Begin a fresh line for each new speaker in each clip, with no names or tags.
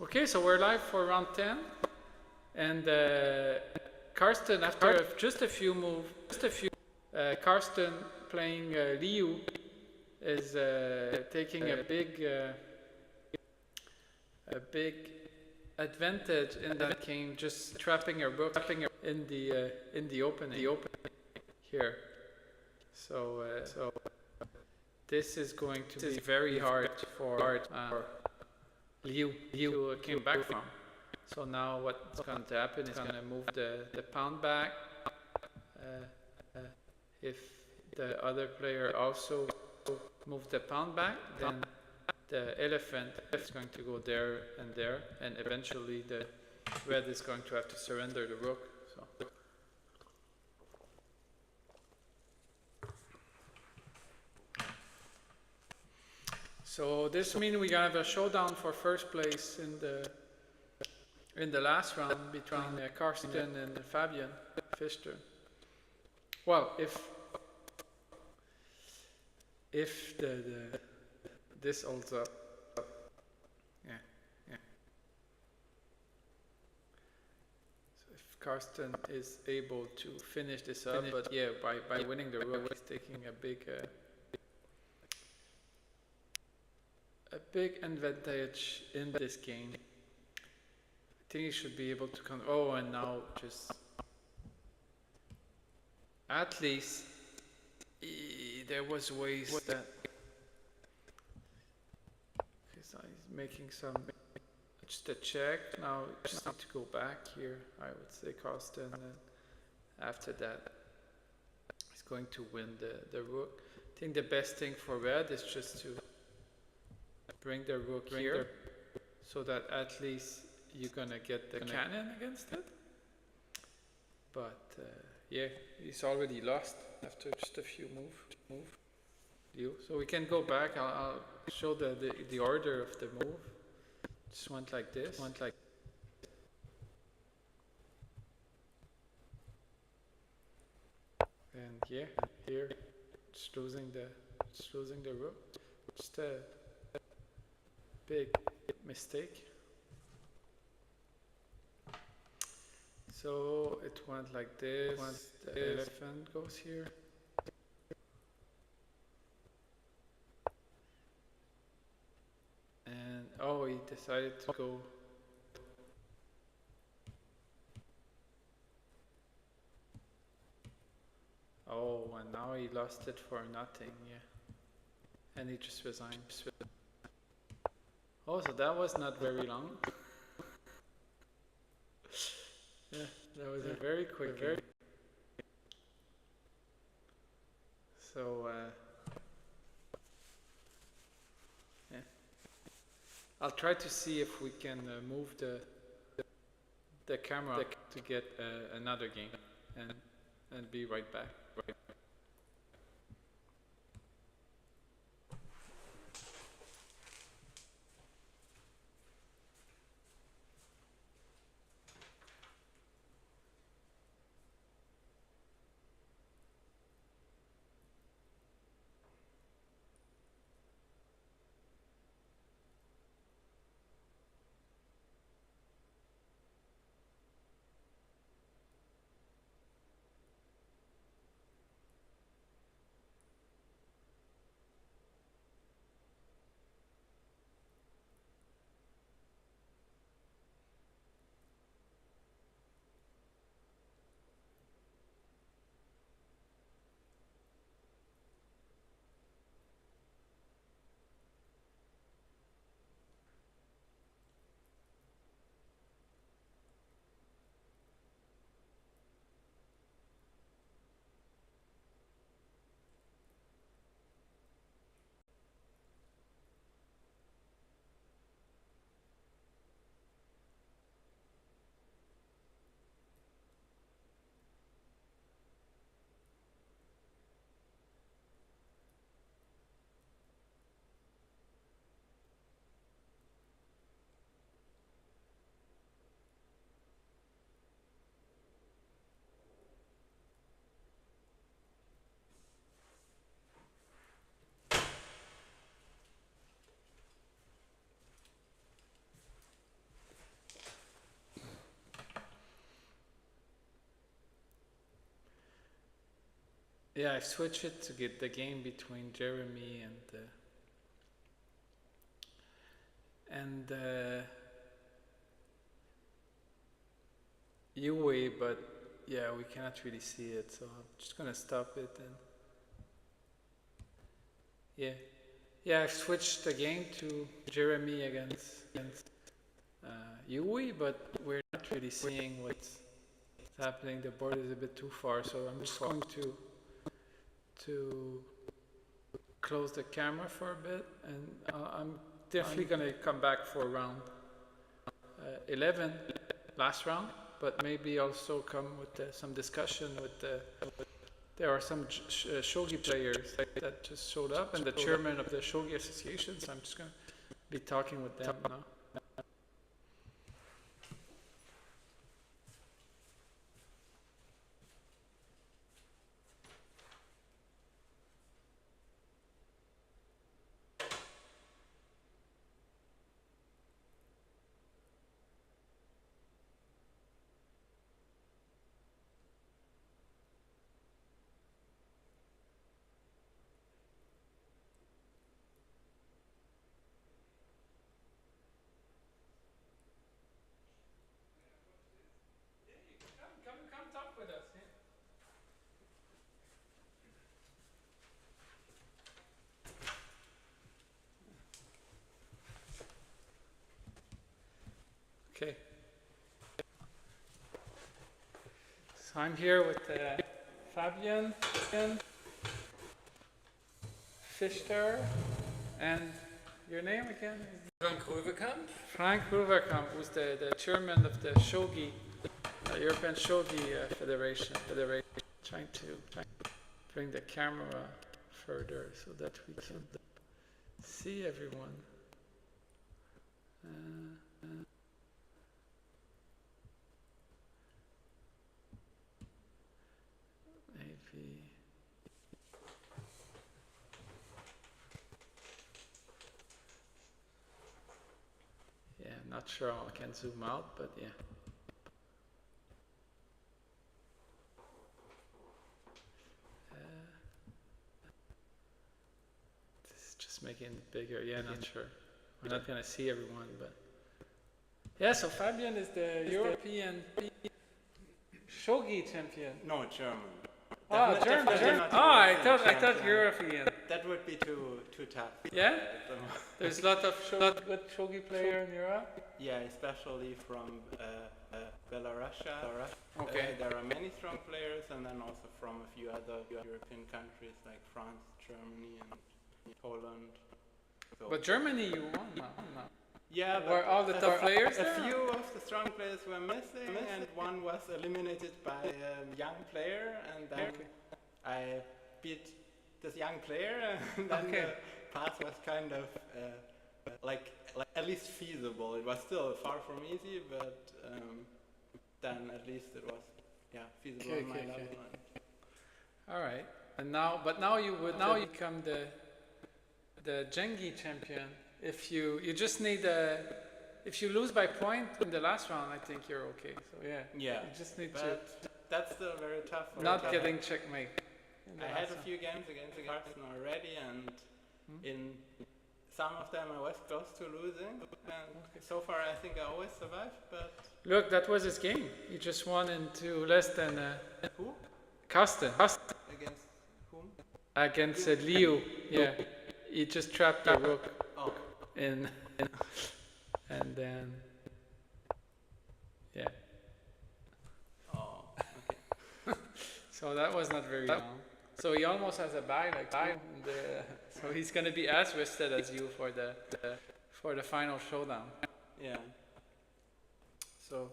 Okay, so we're live for round 10, and Karsten, after just a few moves, Karsten playing Liu is taking a big advantage in that game, just trapping a rook in the opening here. So this is going to be very hard for Liu came back from. So now what's going to happen is going to move the pawn back. If the other player also moves the pawn back, then the elephant is going to go there, and eventually the red is going to have to surrender the rook. So this means we're gonna have a showdown for first place in the last round between Karsten and Fabian Fister. Well, if this holds up, yeah. So if Karsten is able to finish this up, but yeah, by winning the rook, he's taking a big advantage in this game. I think he should be able to come. Oh, and now just at least there was ways that he's making some just a check. Now just need to go back here. I would say Karsten, and after that he's going to win the rook. I think the best thing for red is just to bring the rook here, so that at least you're gonna get the cannon against it. But yeah, he's already lost after just a few moves. So we can go back. I'll show the order of the move. Just went like this. And yeah, here just losing the rook. Just a big mistake. So it went like this. The elephant goes here. And oh, he decided to go. Oh, and now he lost it for nothing, yeah. And he just resigned. Oh, so that was not very long. Yeah, that was a very quick game. So, yeah. I'll try to see if we can move the camera to get another game and be right back. Yeah, I switched it to get the game between Jeremy and Yue, but yeah, we cannot really see it, so I'm just gonna stop it and yeah. Yeah, I've switched the game to Jeremy against Yui, but we're not really seeing what's happening. The board is a bit too far, so I'm just going to close the camera for a bit, and I'm definitely gonna come back for round 11, last round, but maybe also come with some discussion with there are some shogi players that just showed up, and the chairman of the shogi association, so I'm just gonna be talking with them now. Come talk with us. Yeah. Okay. So I'm here with Fabian Fischer, and your name again?
Frank Ruwekamp.
Frank Ruwekamp, who's the chairman of the Shogi, European Shogi Federation. Trying to bring the camera further so that we can see everyone. Maybe. Yeah, I'm not sure how I can zoom out, but yeah. This is just making it bigger. Yeah, not sure. We're not gonna see everyone, but yeah. So Fabian is the European Shogi champion.
No, German.
Oh, German. Oh, I thought European.
That would be too tough.
Yeah? There's a lot of good shogi player in Europe.
Yeah, especially from Belarus.
Okay.
There are many strong players, and then also from a few other European countries like France, Germany, and Poland. So
But Germany, you won now.
yeah, but
Were all the top players
a
there?
few of the strong players were missing, and one was eliminated by a young player, and then I beat this young player, and then the path was kind of like at least feasible. It was still far from easy, but then at least it was feasible on my level.
All right. And now you become the Gengi champion. If you just need if you lose by point in the last round, I think you're okay. So yeah. You just need to.
That's still very tough.
Not getting checkmate.
I had a few games against Carsten already, and in some of them I was close to losing. And so far I think I always survived, but...
Look, that was his game. He just won into less than...
Who?
Carsten.
Against whom?
Against Liu. Yeah. He just trapped the rook in... And then... Yeah.
Oh, okay.
So that was not very long. So he almost has a bye, so he's gonna be as rested as you for the final showdown.
Yeah.
So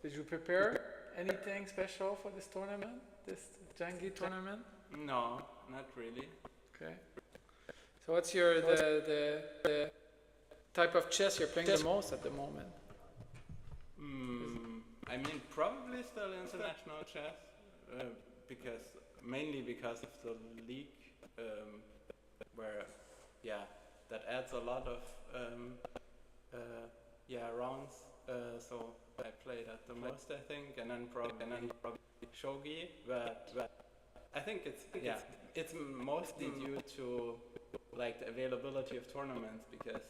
did you prepare anything special for this tournament, this Gengi tournament?
No, not really.
Okay. So what's the type of chess you're playing the most at the moment?
I mean, probably still international chess, mainly because of the league, where that adds a lot of rounds. So I played at the most, I think, and then probably shogi, but I think it's mostly due to like the availability of tournaments, because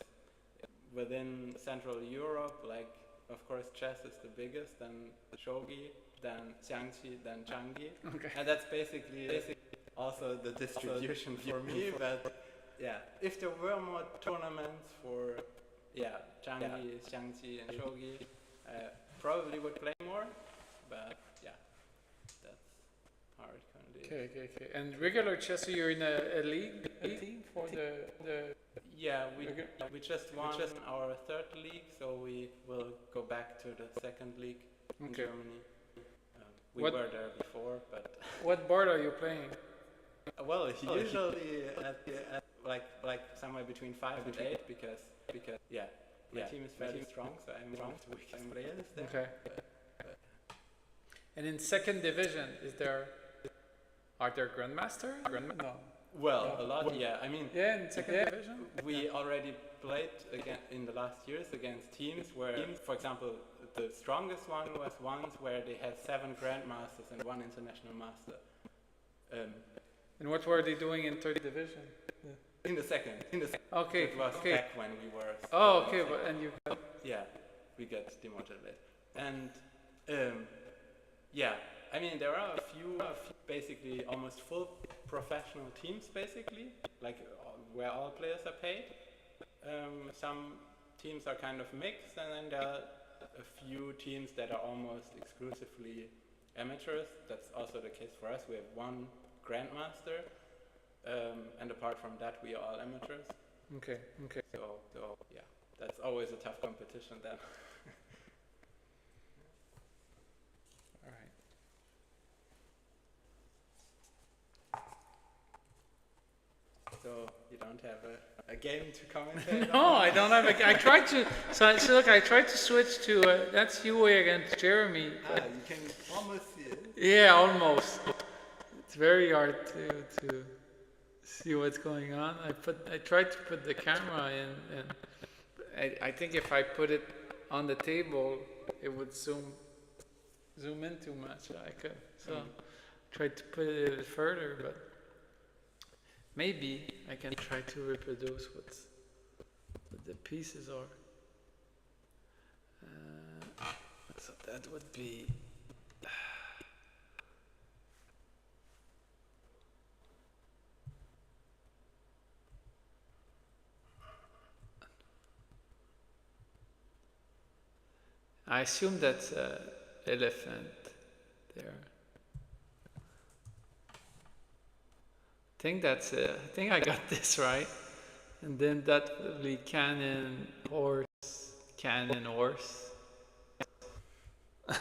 within Central Europe, like of course chess is the biggest, then shogi, then xiangqi, then changgi, and that's basically also the distribution for me. But yeah, if there were more tournaments for changgi, xiangqi, and shogi, I probably would play more. But yeah, that's how it currently is.
Okay. And regular chess, you're in a league, a team for the.
Yeah, we just won our third league, so we will go back to the second league in Germany. We were there before, but
what board are you playing?
Well, usually at like somewhere between 5 and 8, because my team is fairly strong, so I'm one of the weakest players there.
Okay. And in second division, are there grandmasters? No.
Well, a lot. Yeah, I mean.
Yeah, in second division.
We already played again in the last years against teams where, for example, the strongest one was ones where they had 7 grandmasters and 1 international master.
And what were they doing in third division?
In the second.
Okay.
It was back when we were.
Oh, okay. But and you.
Yeah, we got demoted late. And I mean there are a few basically almost full professional teams, basically, like where all players are paid. Some teams are kind of mixed, and then there are a few teams that are almost exclusively amateurs. That's also the case for us. We have 1 grandmaster, and apart from that, we are all amateurs.
Okay.
So yeah, that's always a tough competition then.
All right.
So you don't have a game to commentate?
No, I don't have I tried to. So look, I tried to switch to. That's you against Jeremy.
You can almost see it.
Yeah, almost. It's very hard to see what's going on. I tried to put the camera in, and I think if I put it on the table, it would zoom in too much. So I tried to put it a bit further, but maybe I can try to reproduce what the pieces are. So that would be. I assume that's elephant there. I think I got this right. And then that will be cannon, horse. I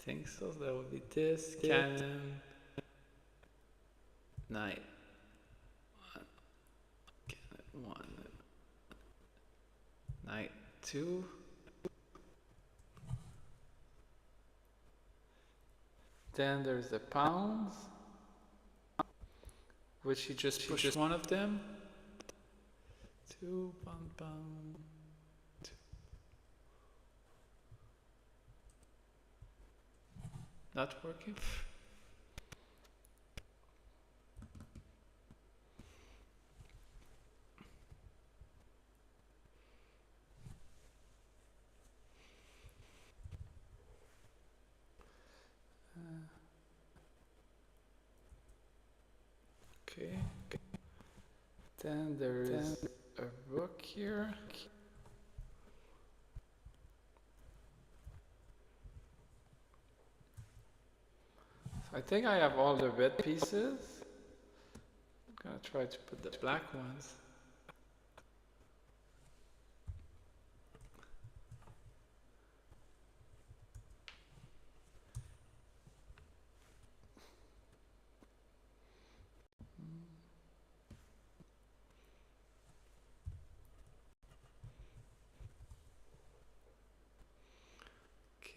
think so. That would be this, cannon, knight. 1, knight 2, then there's the pawns, which he just pushed one of them. 2 pound 2. Not working. Okay. Then there is a rook here. So I think I have all the red pieces. I'm gonna try to put the black ones.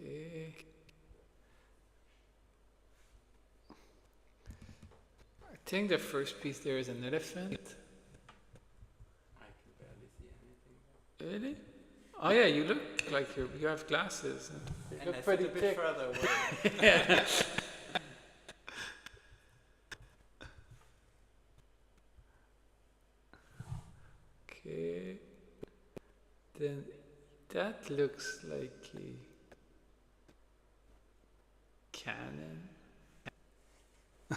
Okay. I think the first piece there is an elephant.
I can barely see anything.
Really? Oh yeah, you look like you have glasses. You
And
look
I
pretty
sit a bit
thick.
further away.
Yeah. Okay. Then that looks like a cannon. I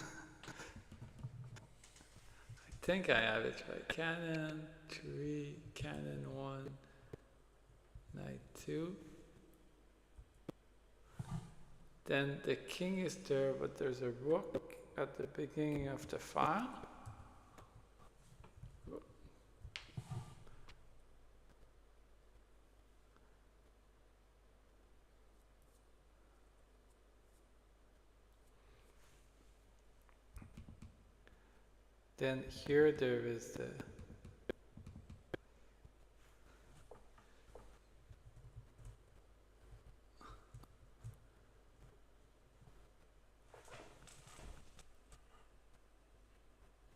think I have it right. Cannon 3, cannon 1, knight 2. Then the king is there, but there's a rook at the beginning of the file. Then here there is the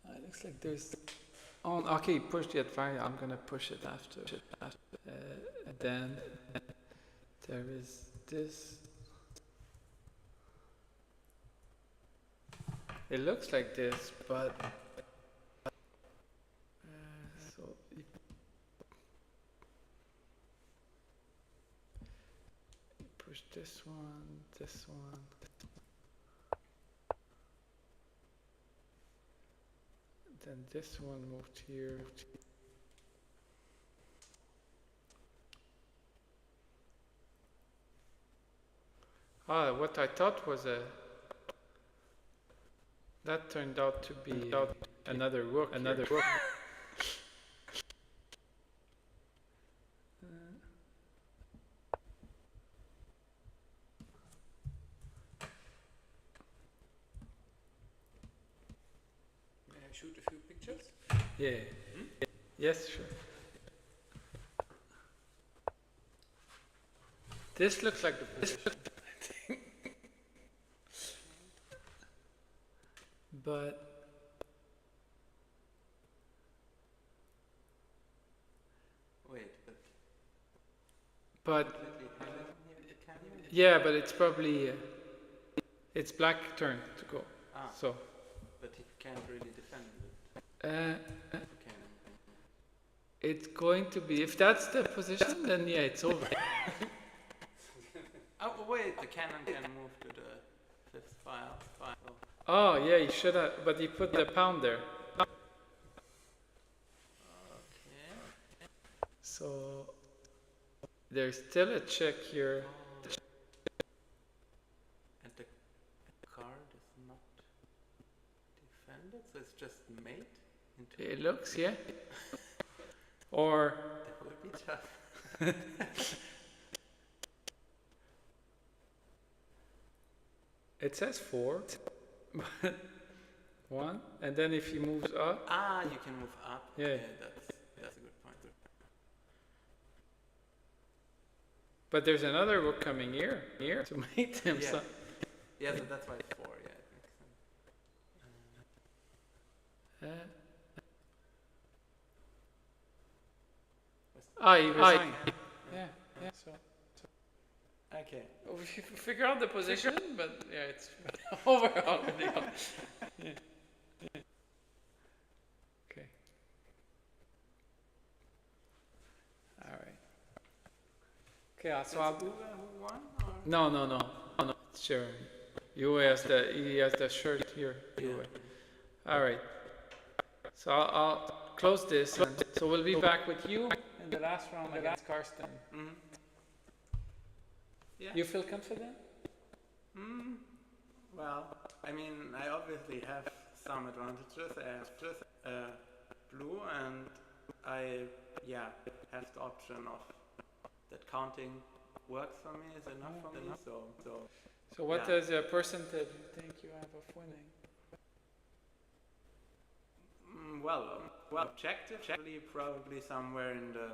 it looks like there's okay, push the advice. I'm gonna push it after. And then there is this. It looks like this, but so you push this one, then this one moved here. Ah, what I thought was that turned out to be another rook. Another rook.
May I shoot a few pictures?
Yeah. Yes, sure. This looks like the position, I think. But
Wait,
but
completely hidden here in the canyon?
yeah, but it's probably it's black turn to go.
Ah,
So
but he can't really defend it.
uh,
Okay.
it's going to be, if that's the position, then yeah, it's over.
Oh wait, the cannon can move to the fifth file.
Oh yeah, you should have, but you put the pound there.
Okay.
So there's still a check here.
And the card is not defended, so it's just mate into
It looks, yeah. Or
that would be tough.
it says 4, but 1, and then if he moves up,
Ah, you can move up.
Yeah.
Okay, that's a good point.
but there's another rook coming here to mate him.
Yeah.
So
Yeah, so that's why it's 4. Yeah, it makes sense.
He resigned. Yeah. So
Okay.
we figure out the position, but yeah, it's over already. Yeah. Okay. All right. Okay, so I'll.
Who won? Or?
No. It's Jeremy. He has the shirt here.
Yeah.
All right. So I'll close this, and so we'll be back with you in the last round against Karsten.
Mm-hmm. Yeah.
You feel confident?
Well, I mean, I obviously have some advantages. I have just blue, and I have the option of that counting works for me, is enough for me.
So what
Yeah.
is the percentage you think you have of winning?
Well, objectively, probably somewhere in the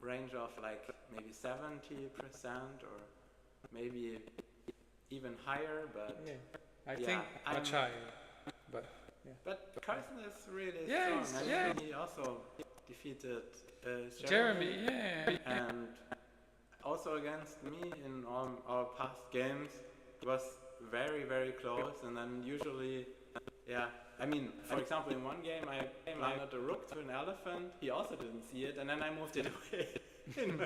range of like maybe 70% or maybe even higher, but
Yeah, I
Yeah,
think much
I'm-
higher.
but Carson is really
Yeah,
strong.
he's-
I mean, he also defeated
Jeremy, yeah.
and also against me in all our past games. It was very, very close, and then usually, I mean, for example, in one game I landed a rook to an elephant. He also didn't see it, and then I moved it away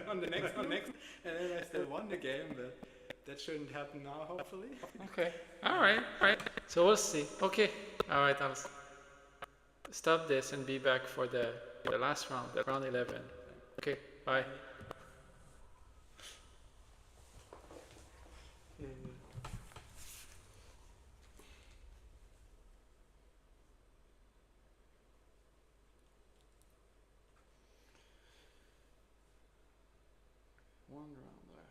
on the next, and then I still won the game. But that shouldn't happen now, hopefully.
Okay. All right. So we'll see. Okay. All right. I'll stop this and be back for the last round, the round 11. Okay. Bye. One round left.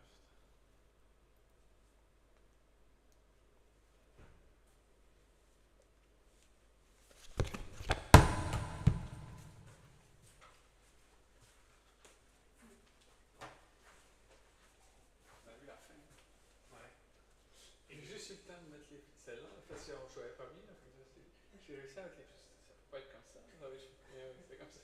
J'ai juste eu le temps de mettre les ficelles là. En fait, si on jouait pas bien, j'ai réussi avec les ficelles. Ça peut pas être comme ça. C'est comme ça.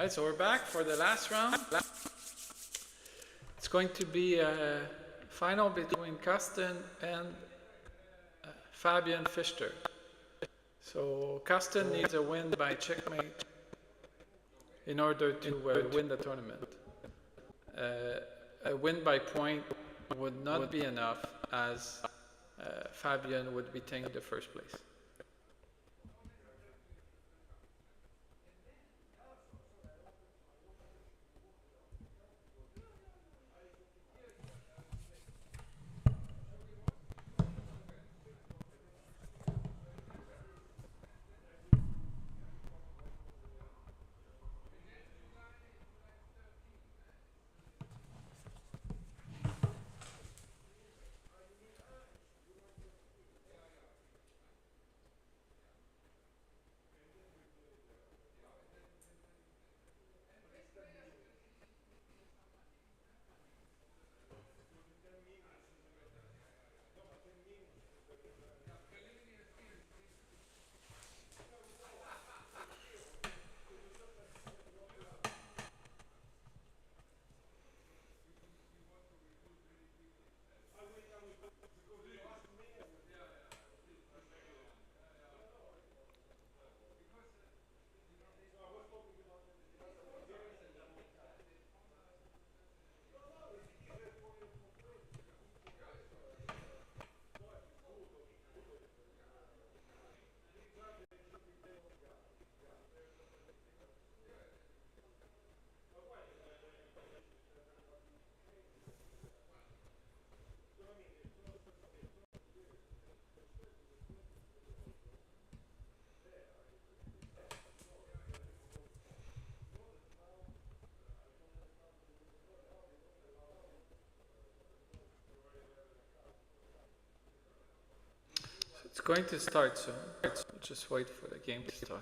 Alright, so we're back for the last round. It's going to be a final between Carsten and Fabian Fichter. So Carsten needs a win by checkmate in order to win the tournament. A win by point would not be enough, as Fabian would be taking the first place. It's going to start soon. Just wait for the game to start.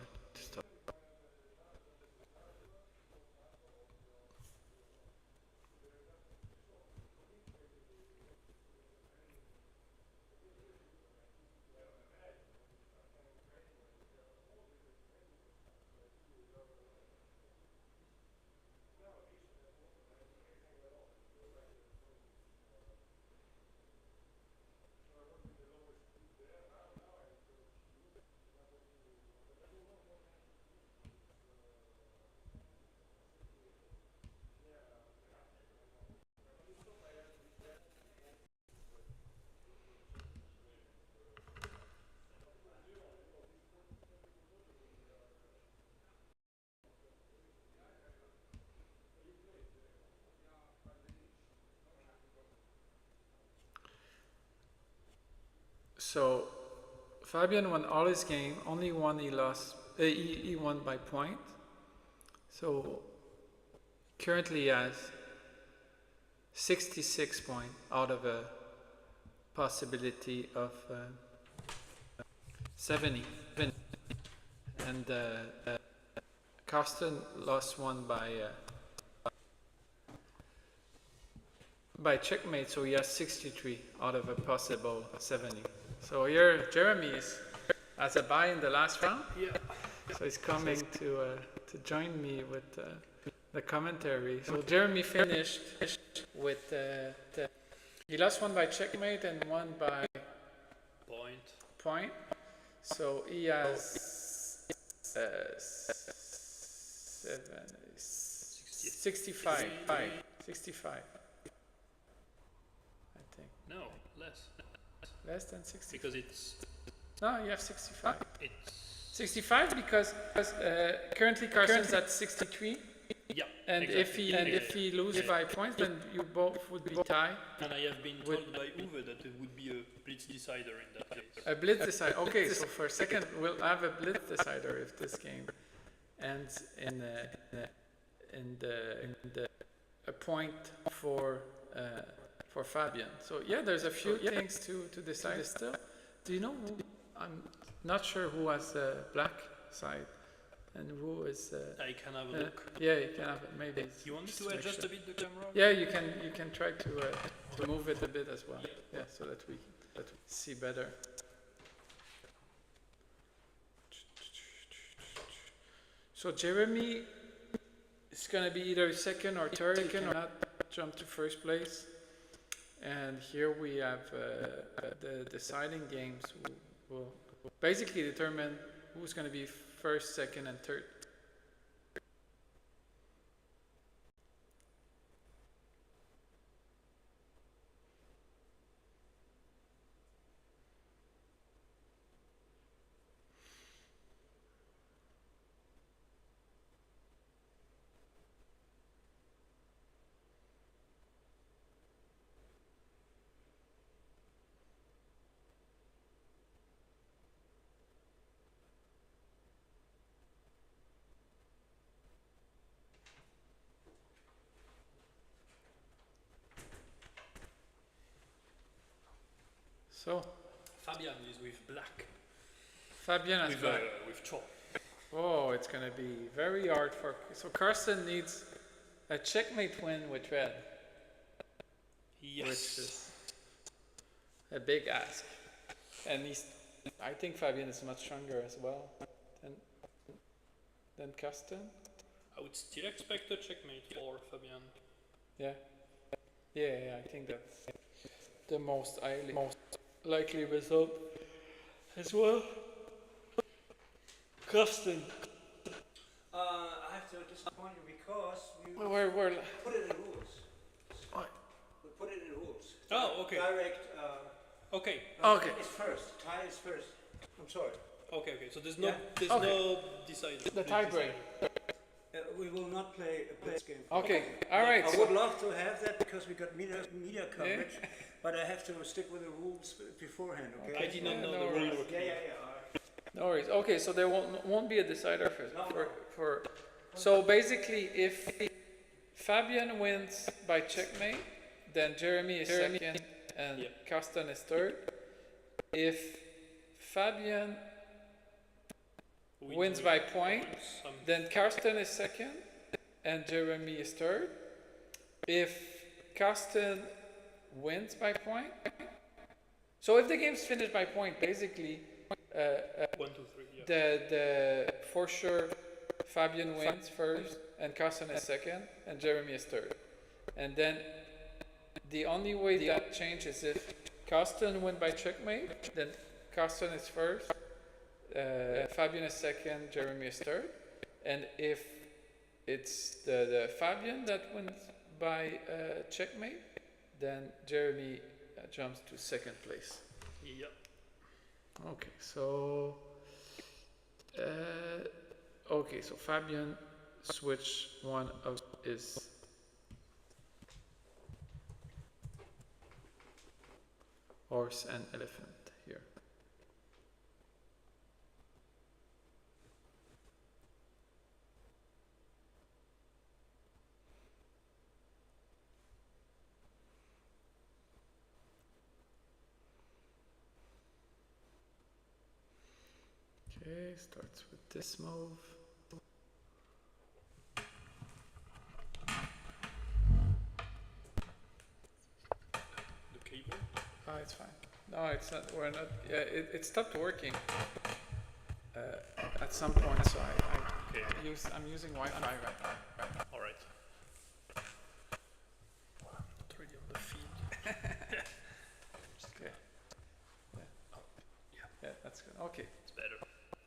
So Fabian won all his game. Only one he lost. He won by point. So currently he has 66 points out of a possibility of 70. And Carsten lost one by checkmate, so he has 63 out of a possible 70. So here Jeremy has a bye in the last round.
Yeah.
So he's coming to join me with the commentary. So Jeremy finished with he lost one by checkmate and one by point. So he has 65. 65. I think.
No, less.
Less than 60.
Because it's
No, you have 65.
it's
65 because currently Carsten's at 63.
yeah.
And
exactly.
if he loses by points, then you both would be tied.
And I have been told by Uwe that it would be a blitz decider in that case.
A blitz decider. Okay, so for a second we'll have a blitz decider if this game ends in a point for Fabian. So yeah, there's a few things to decide still. Do you know who? I'm not sure who has the black side and who is.
I can have a look.
Yeah, you can have it. Maybe.
You want me
just
to
make
adjust
sure.
a bit the camera?
Yeah, you can try to move it a bit as well. Yeah, so that we see better. So Jeremy it's gonna be either second or third. You cannot jump to first place. And here we have the deciding games will basically determine who's gonna be first, second, and third. So
Fabian is with black.
Fabian has black.
With chalk.
Oh, it's gonna be very hard for. So Carsten needs a checkmate win with red,
Yes.
which is a big ask. And I think Fabian is much stronger as well than Carsten.
I would still expect a checkmate for Fabian.
Yeah. Yeah, I think that's the most likely result as well. Carsten.
I have to disappoint you because we
We're
put it in rules.
What?
We put it in rules.
Oh, okay.
Direct.
Okay.
Okay.
It's first. Tie is first. I'm sorry.
Okay. So there's
Yeah.
no decider.
the tiebreak.
We will not play this game.
Okay, all right.
I would love to have that because we got media coverage, but I have to stick with the rules beforehand. Okay.
I did not know
No
the
worries.
rule.
Yeah. All right.
No worries. Okay, so there won't be a decider
No.
for. So basically, if Fabian wins by checkmate, then Jeremy is second and
Yeah.
Carsten is third. If Fabian wins by point, then Carsten is second and Jeremy is third. If Carsten wins by point, so if the game's finished by point, basically
1, 2, 3. Yeah.
the for sure Fabian wins first and Carsten is second and Jeremy is third. And then the only way that changes is if Carsten wins by checkmate, then Carsten is first, Fabian is second, Jeremy is third. And if it's the Fabian that wins by checkmate, then Jeremy jumps to second place.
Yeah.
Okay, so Fabian switch one of his horse and elephant here. Okay, starts with this move.
The cable.
Oh, it's fine. No, it's not. We're not. Yeah, it stopped working at some point. So
Okay.
I'm using Wi-Fi right now.
All right. Not really on the feed.
Okay. Yeah, that's good. Okay.
It's better.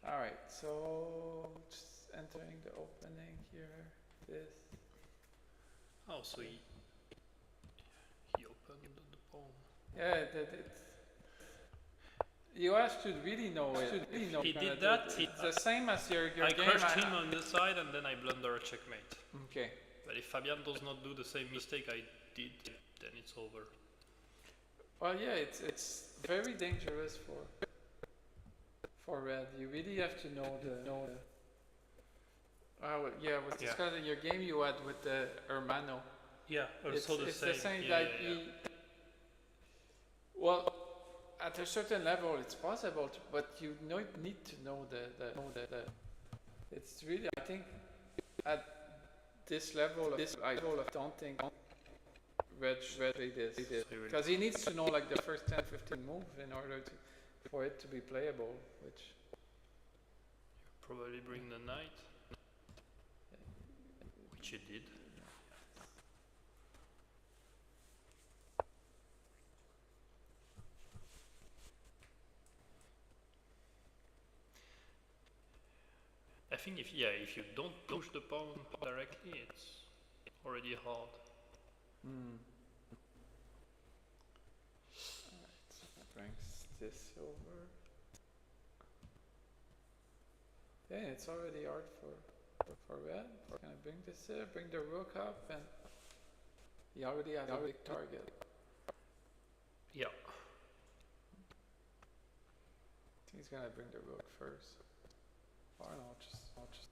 All right. So just entering the opening here. This.
Oh, so he opened the palm.
Yeah, you have to really know it.
He did that.
It's the same as your
I
game.
crushed him on the side and then I blunder a checkmate.
Okay.
But if Fabian does not do the same mistake I did, then it's over.
Well, yeah, it's very dangerous for red. You really have to know the. Yeah, with this
Yeah.
kind of your game you had with the Hermano.
Yeah,
It's
also
the same.
Yeah,
Like
yeah.
well, at a certain level, it's possible, but you need to know the. It's really, I think, at this level of daunting, red did this because he needs to know like the first 10-15 moves in order for it to be playable, which.
Probably bring the knight. Which Which it did. I think if you don't push the pawn directly, it's already hard.
Alright, so brings this over. Yeah, it's already hard for red. Can I bring this here? Bring the rook up, and he already has a big target.
Yeah.
I think he's gonna bring the rook first. Or no, I'll just.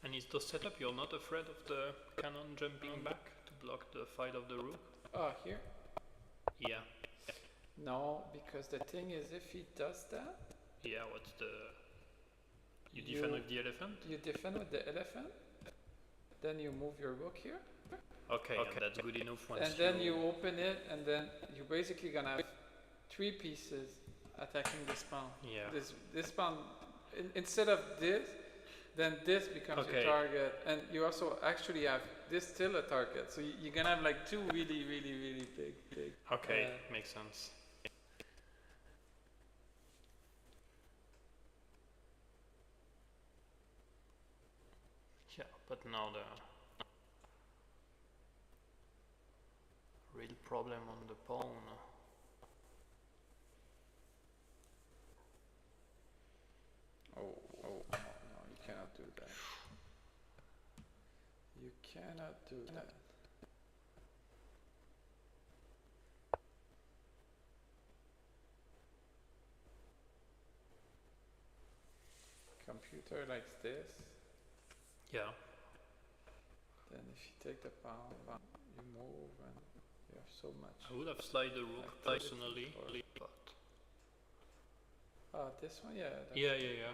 And is the setup you're not afraid of the cannon jumping back to block the fight of the rook?
Oh, here?
Yeah.
No, because the thing is, if he does that,
Yeah, what's the... You defend with the elephant?
you defend with the elephant, then you move your rook here,
Okay, and that's good enough once
and then you open it, and then you're basically gonna have 3 pieces attacking this pawn.
Yeah.
This pawn, instead of this, then this becomes your
Okay.
target, and you also actually have this still a target. So you're gonna have like 2 really, really, really big.
Okay, makes sense. Yeah, but now the real problem on the pawn.
Oh, no, you cannot do that. You cannot do that. Computer likes this,
Yeah.
then if you take the pawn, you move, and you have so much.
I would have slid the rook personally, but
This one, yeah.
yeah.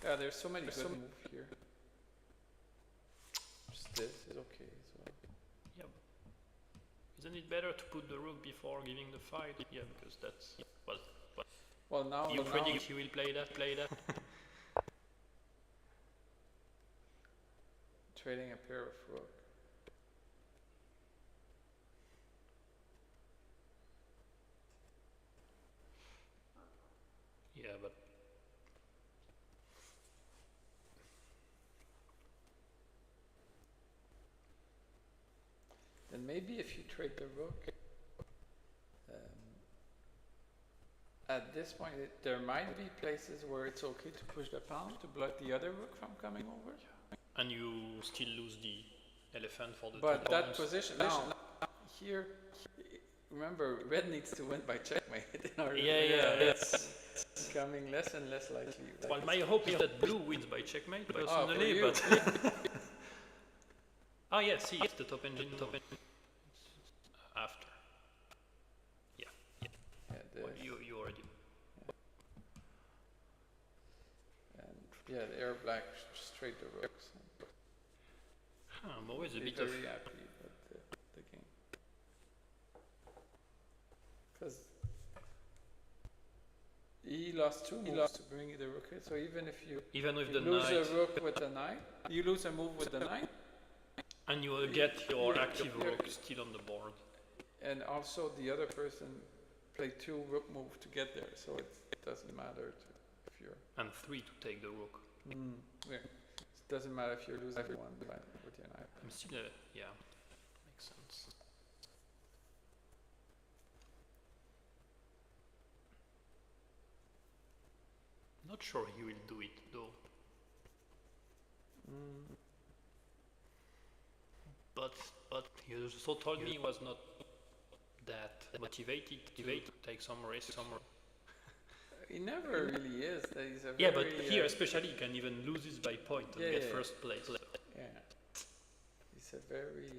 Yeah, there's so many good moves here. Just this is okay as well.
Isn't it better to put the rook before giving the fight? Yeah, because that's
Well, now
you predict he will play that.
trading a pair of rook.
Yeah, but
Then maybe if you trade the rook, at this point there might be places where it's okay to push the pawn to block the other rook from coming over.
and you still lose the elephant for the
But
two
that
pawns.
position now here, remember, red needs to win by checkmate in order.
Yeah,
it's becoming less and less likely.
Well, my hope is that blue wins by checkmate personally,
you.
but yeah, see, it's the top engine. After.
Yeah,
Well, you already.
and yeah, the air black straight the rooks.
I'm always a
Be
bit of.
very happy with the game. Because he lost 2 moves to bring the rook in, so even if you
Even with the
lose
knight,
a rook with the knight, you lose a move with the knight,
and you will get your
Yeah,
active
yeah.
rook still on the board.
and also the other person played 2 rook moves to get there, so it doesn't matter if you're.
And 3 to take the rook.
Yeah. It doesn't matter if you're losing one with your knight.
I'm still, yeah, makes sense. Not sure he will do it though. But he also told me he was not that motivated to take some risk.
He never really is. He's a
Yeah, but
very,
here especially he can even lose this by point and get first place.
yeah. He's a very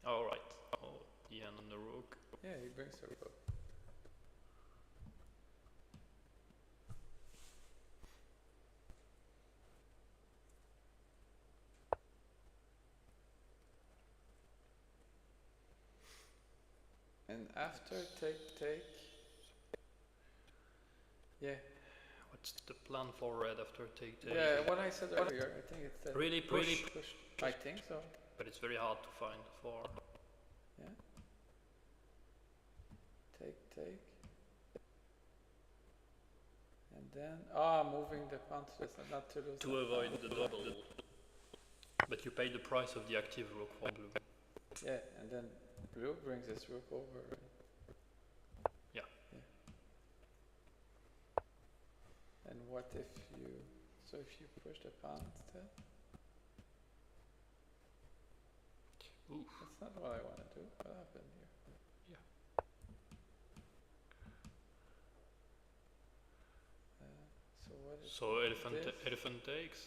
All right. Oh, the hand on the rook.
yeah. He brings a rook. And after take, yeah.
What's the plan for red after take?
Yeah, what I said earlier, I think it's that
Really push,
push. I think so.
but it's very hard to find for.
Yeah. Take. And then, moving the pawn to this, not to lose.
To
that
avoid
pawn.
the double. But you pay the price of the active rook for blue.
Yeah, and then blue brings his rook over.
Yeah.
And what if you, so if you push the pawn instead?
Ooh.
That's not what I want to do. What happened here?
Yeah.
So what is
So
this?
elephant takes.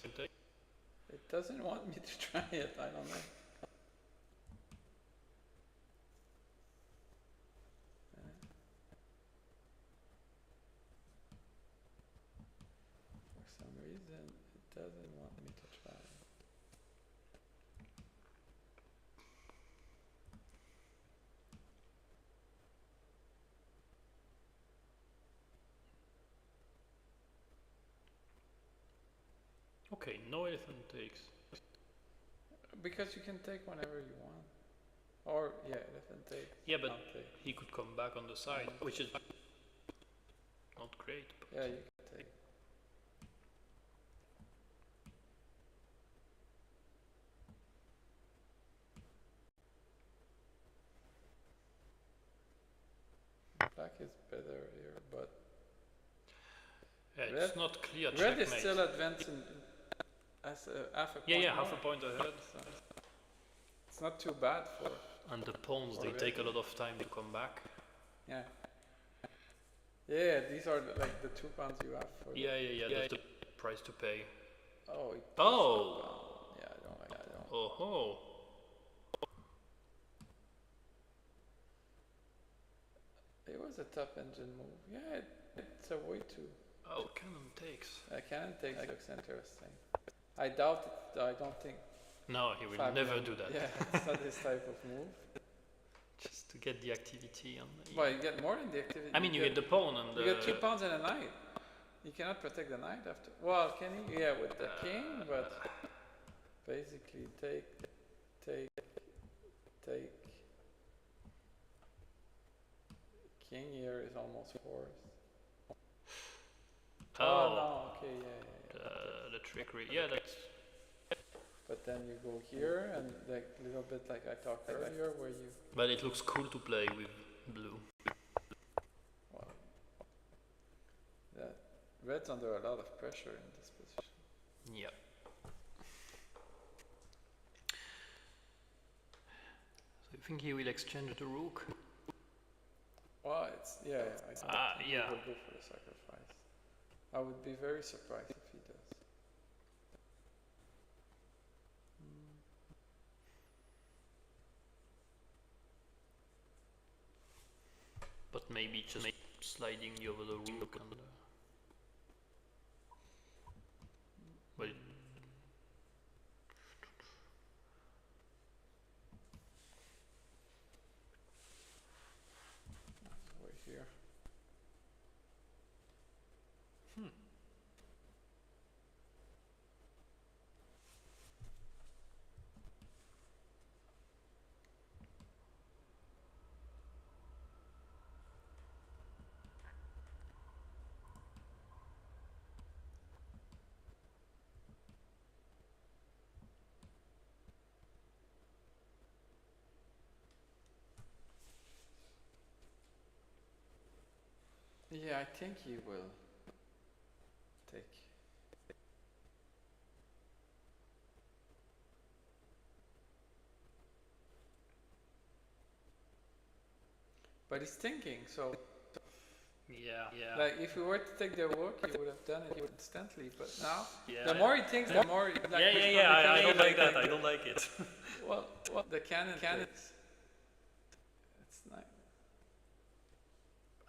It doesn't want me to try it, I don't know. For some reason, it doesn't want me to try it.
Okay, no elephant takes.
Because you can take whenever you want. Or, yeah, elephant takes.
Yeah, but
pawn take.
he could come back on the side, which is not great.
Yeah, you can take. Black is better here, but
Yeah,
Red-
it's not clear
red
checkmate.
is still advancing as a half a point.
Yeah, half a
more,
point ahead.
so it's not too bad for.
And the pawns,
For
they
red.
take a lot of time to come back.
Yeah. Yeah, these are like the 2 pounds you have for.
Yeah, that's the price to pay.
Oh. It
Oh!
Yeah, I don't like that.
Oh ho!
It was a top engine move. Yeah, it's a way to.
Oh, cannon takes.
Cannon takes looks interesting. I doubt it. I don't think.
No, he will
Fabian-
never do that.
Yeah, it's not his type of move.
Just to get the activity on.
But you get more in the activity.
I mean, you get the pawn and
You get 2 pounds and a knight. You cannot protect the knight after. Well, can you? Yeah, with the king, but basically take. King here is almost forced. Oh no, okay, yeah.
The trickery. Yeah, that's.
But then you go here and like a little bit like I talked earlier, where you.
But it looks cool to play with blue.
Well, that red's under a lot of pressure in this position.
Yeah. So you think he will exchange the rook?
Well, it's yeah. I think he
yeah.
will go for the sacrifice. I would be very surprised if he does.
But maybe just sliding you over the rook and. Well,
Wait here. Yeah, I think he will take. But he's thinking, so
yeah.
like if we were to take the rook, he would have done it instantly. But now,
Yeah.
the more he thinks, the more. Like,
I don't like that. I don't like it.
Well, the cannon. It's nice.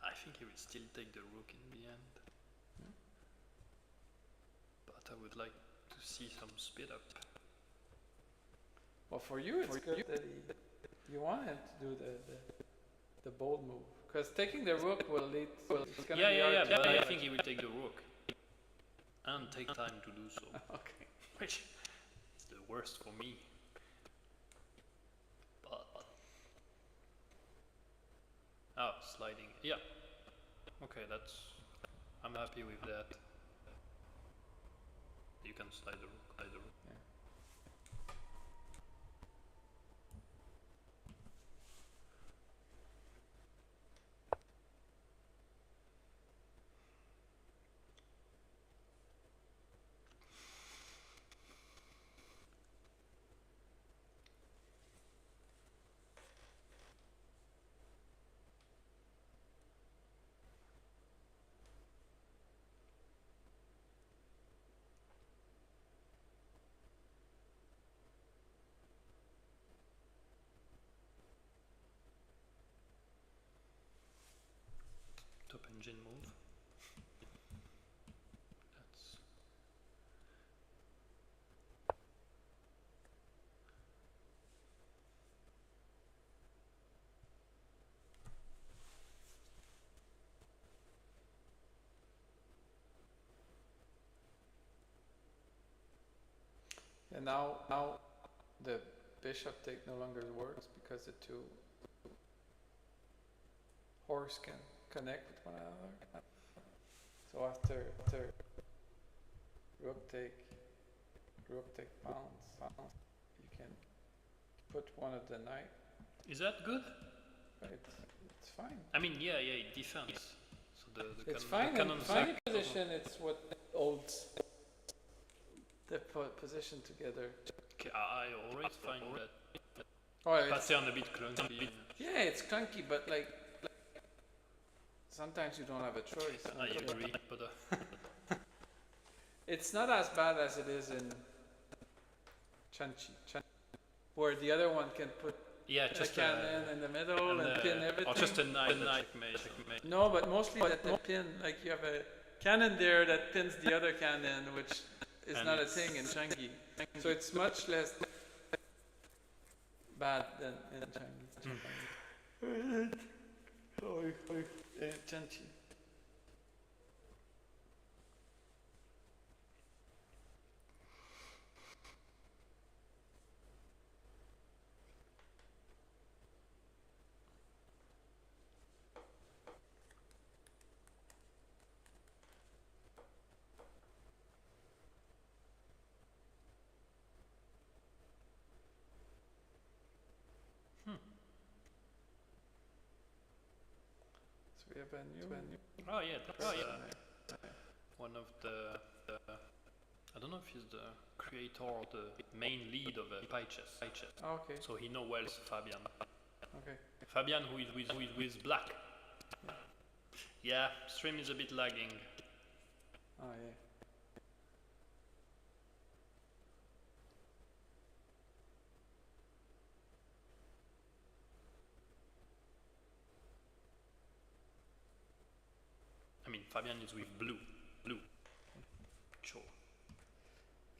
I think he will still take the rook in the end. But I would like to see some speed up.
Well, for you, it's good that you want him to do the bold move, because taking the rook will lead. It's gonna be hard to
But I
manage.
think he will take the rook. and take time to do so,
Okay.
which is the worst for me. But sliding. Yeah. Okay, I'm happy with that. You can slide the rook.
Yeah.
Top engine move. That's
And now the bishop take no longer works because the two horse can connect with one another. So after rook take pounds, you can put one of the knight.
Is that good?
Right, it's fine.
I mean, yeah, it defends. So the
It's
cannon,
fine.
the
In
cannon
fine
sack
position, it's what holds the position together.
Okay, I always find that
Oh, it's,
pattern a bit clunky.
yeah, it's clunky, but like sometimes you don't have a choice.
I agree, but
It's not as bad as it is in Chanchi, where the other one can put
yeah,
a
just
cannon in the middle and pin everything.
or just a knight checkmate.
No, but mostly that the pin, like you have a cannon there that pins the other cannon, which is
And
not a
it's-
thing in Changi. So it's much less bad than in Changi. Sorry. Chanchi. So we have a new.
Oh yeah, that's
person.
one of the I don't know if he's the creator or the main lead of Pie Chess.
Oh, okay.
So he knows well Fabian.
Okay.
Fabian who is with black. Yeah, stream is a bit lagging.
Oh yeah.
I mean Fabian is with blue. Sure.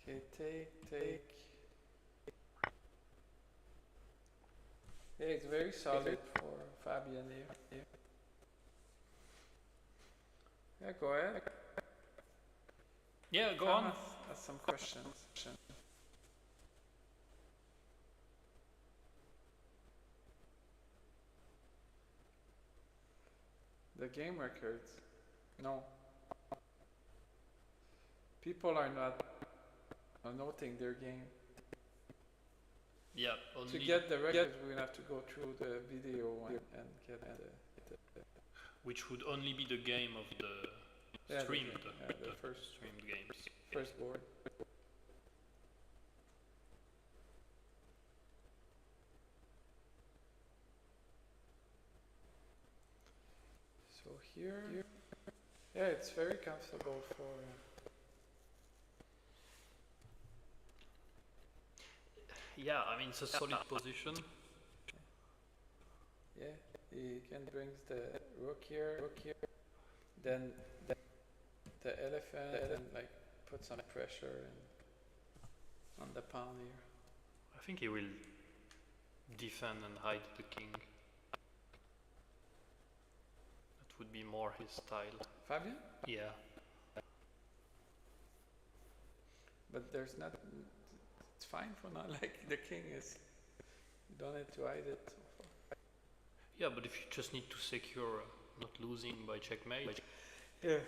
Okay, take. Yeah, it's very solid for Fabian here. Yeah, go ahead.
Yeah, go on.
Ask some questions. The game records. No. People are not noting their game.
Yeah,
To
only
get the records, we're gonna have to go through the video and get the
which would only be the game of the
yeah, the
streamed,
game, yeah, the first
streamed games.
first board. So here, yeah, it's very comfortable for.
Yeah, I mean it's a solid position.
Yeah, he can bring the rook here, then the elephant, and like put some pressure on the pawn here.
I think he will defend and hide the king. That would be more his style.
Fabian?
Yeah.
but there's not. It's fine for now. Like the king is, you don't need to hide it.
Yeah, but if you just need to secure not losing by checkmate,
Yeah.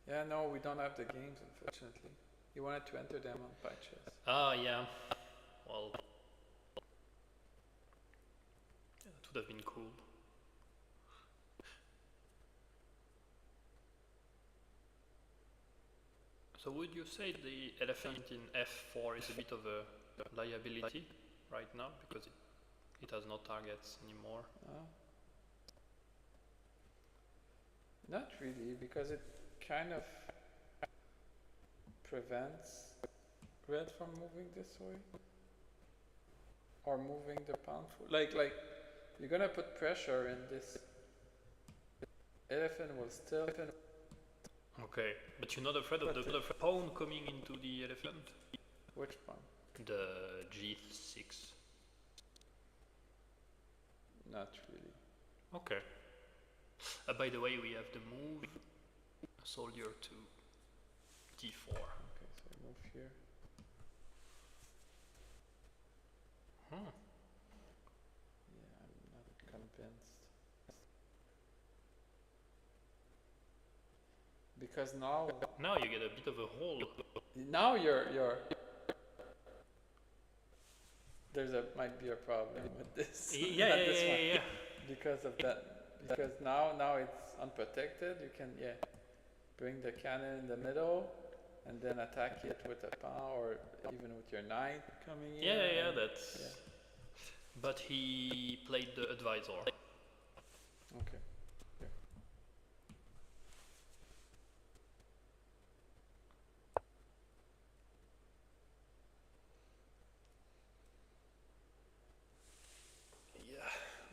Yeah, no, we don't have the games, unfortunately. You wanted to enter them on patches.
yeah, well, yeah, that would have been cool. So would you say the elephant in f4 is a bit of a liability right now because it has no targets anymore?
Not really, because it kind of prevents red from moving this way or moving the pawn forward. Like you're gonna put pressure in this. Elephant will still.
Okay, but you're not afraid of the pawn coming into the elephant?
Which pawn?
The g6.
Not really.
Okay. By the way, we have the move soldier to d4.
Okay, so I move here.
Hmm.
Yeah, I'm not convinced. Because now
you get a bit of a hole.
Now might be a problem with this.
Yeah.
Because of that. Because now it's unprotected. You can bring the cannon in the middle and then attack it with a pawn or even with your knight coming in.
Yeah, that's. Yeah. But he played the advisor.
Okay.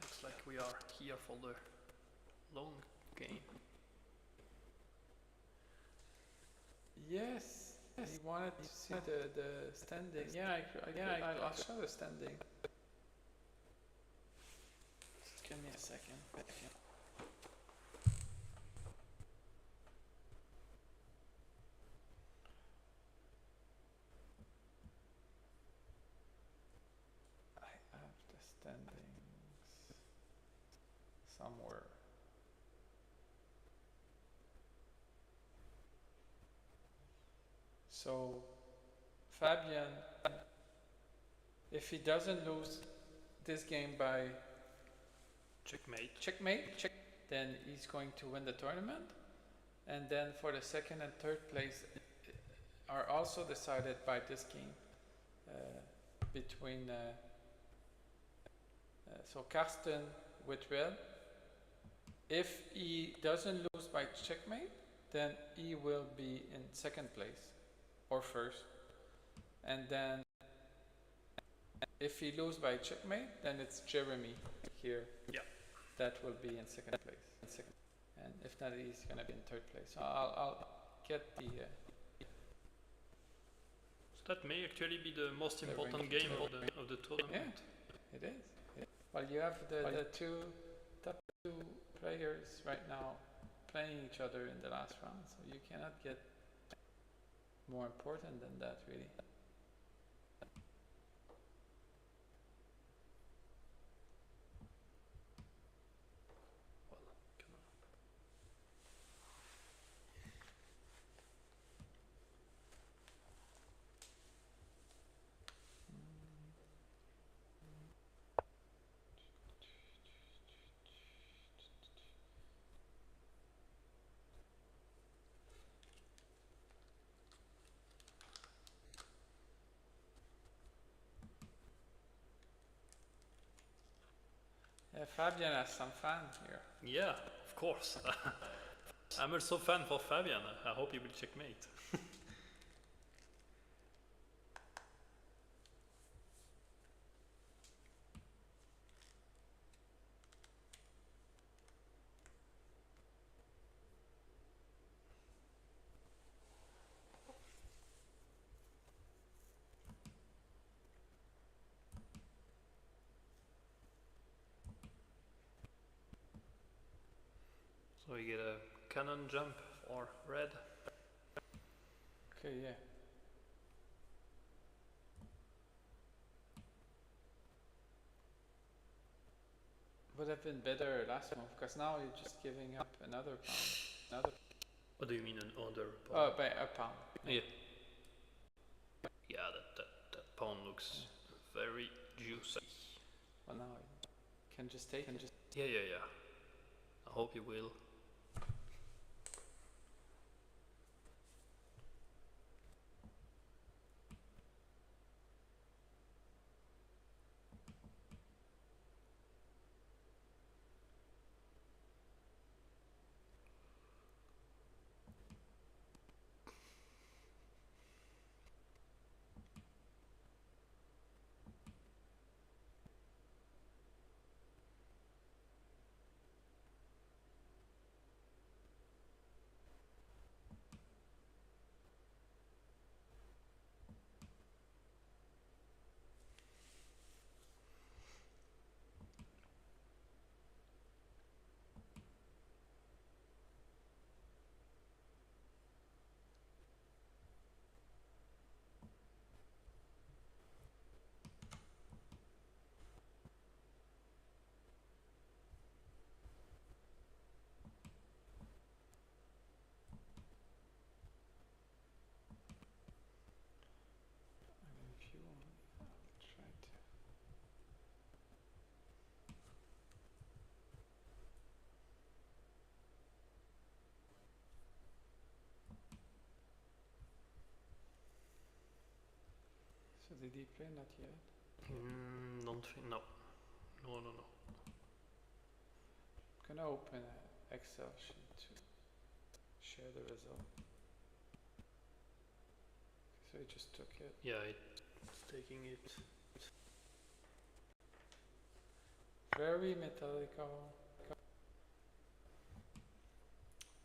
Looks like we are here for the long game.
Yes. He wanted to see the standing. I'll show the standing. Just give me a second. I have the standings somewhere. So Fabian, if he doesn't lose this game by checkmate, then he's going to win the tournament. And then for the second and third place are also decided by this game between so Karsten with red. If he doesn't lose by checkmate, then he will be in second place or first. And then if he loses by checkmate, then it's Jeremy here.
Yeah.
That will be in second place. And if not, he's gonna be in third place. So I'll get the.
So that may actually be the most important game of the tournament.
Yeah, it is. Well, you have the top two players right now playing each other in the last round, so you cannot get more important than that, really. Fabian has some fun here.
Yeah, of course. I'm also fan for Fabian. I hope he will checkmate. So we get a cannon jump for red.
Okay, yeah. Would have been better last move, because now you're just giving up another pound. Another.
What do you mean another
Oh,
pawn?
by a pound.
Yeah. Yeah, that pawn looks very juicy.
Well, now you can just take it.
Yeah. I hope you will.
I mean, if you want, I'll try to. So did he play? Not yet.
Don't think. No. No.
I'm gonna open an Excel sheet to share the result. So he just took it.
Yeah, it's taking it.
Very methodical.